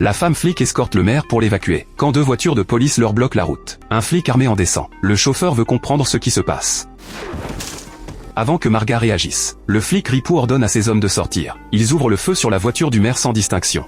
La femme flic escorte le maire pour l'évacuer, quand deux voitures de police leur bloquent la route. Un flic armé en descend. Le chauffeur veut comprendre ce qui se passe. Avant que Marga réagisse, le flic Ripou ordonne à ses hommes de sortir. Ils ouvrent le feu sur la voiture du maire sans distinction.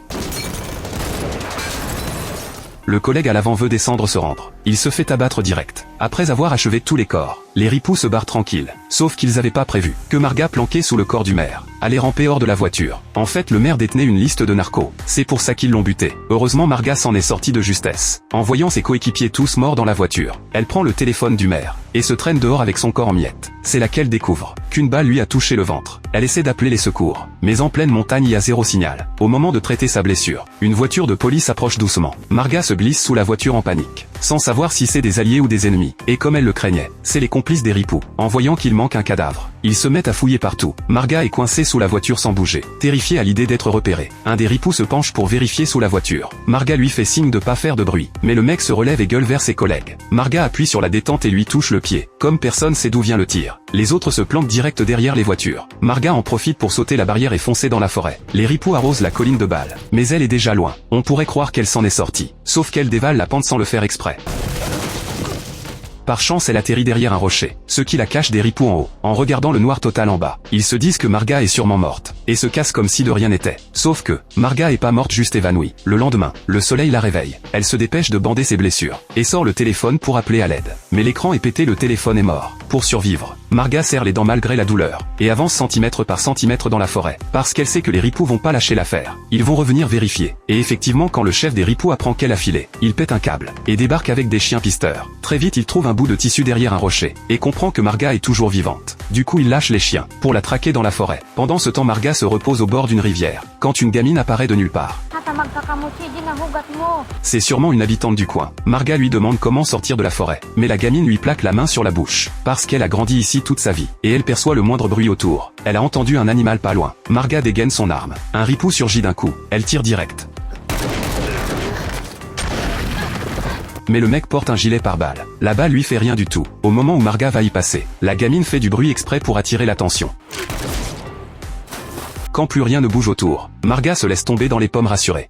Le collègue à l'avant veut descendre se rendre. Il se fait abattre direct. Après avoir achevé tous les corps, les ripoux se barrent tranquilles. Sauf qu'ils n'avaient pas prévu que Marga, planquée sous le corps du maire, allait ramper hors de la voiture. En fait, le maire détenait une liste de narcos. C'est pour ça qu'ils l'ont buté. Heureusement, Marga s'en est sortie de justesse. En voyant ses coéquipiers tous morts dans la voiture, elle prend le téléphone du maire et se traîne dehors avec son corps en miettes. C'est là qu'elle découvre qu'une balle lui a touché le ventre. Elle essaie d'appeler les secours, mais en pleine montagne il y a zéro signal. Au moment de traiter sa blessure, une voiture de police approche doucement. Marga se glisse sous la voiture en panique, sans savoir si c'est des alliés ou des ennemis. Et comme elle le craignait, c'est les complices des ripoux. En voyant qu'il manque un cadavre, ils se mettent à fouiller partout. Marga est coincée sous la voiture sans bouger, terrifiée à l'idée d'être repérée. Un des ripoux se penche pour vérifier sous la voiture. Marga lui fait signe de pas faire de bruit, mais le mec se relève et gueule vers ses collègues. Marga appuie sur la détente et lui touche le pied. Comme personne sait d'où vient le tir, les autres se planquent direct derrière les voitures. Marga en profite pour sauter la barrière et foncer dans la forêt. Les ripoux arrosent la colline de balles, mais elle est déjà loin. On pourrait croire qu'elle s'en est sortie, sauf qu'elle dévale la pente sans le faire exprès. Par chance, elle atterrit derrière un rocher, ce qui la cache des ripoux en haut. En regardant le noir total en bas, ils se disent que Marga est sûrement morte, et se cassent comme si de rien n'était. Sauf que, Marga est pas morte, juste évanouie. Le lendemain, le soleil la réveille. Elle se dépêche de bander ses blessures, et sort le téléphone pour appeler à l'aide. Mais l'écran est pété, le téléphone est mort. Pour survivre, Marga serre les dents malgré la douleur, et avance centimètre par centimètre dans la forêt, parce qu'elle sait que les ripoux vont pas lâcher l'affaire. Ils vont revenir vérifier. Et effectivement, quand le chef des ripoux apprend qu'elle a filé, il pète un câble, et débarque avec des chiens pisteurs. Très vite, il trouve un bout de tissu derrière un rocher, et comprend que Marga est toujours vivante. Du coup, il lâche les chiens, pour la traquer dans la forêt. Pendant ce temps, Marga se repose au bord d'une rivière, quand une gamine apparaît de nulle part. C'est sûrement une habitante du coin. Marga lui demande comment sortir de la forêt, mais la gamine lui plaque la main sur la bouche, parce qu'elle a grandi ici toute sa vie, et elle perçoit le moindre bruit autour. Elle a entendu un animal pas loin. Marga dégaine son arme. Un ripou surgit d'un coup. Elle tire direct. Mais le mec porte un gilet pare-balles. La balle lui fait rien du tout. Au moment où Marga va y passer, la gamine fait du bruit exprès pour attirer l'attention. Quand plus rien ne bouge autour, Marga se laisse tomber dans les pommes rassurée.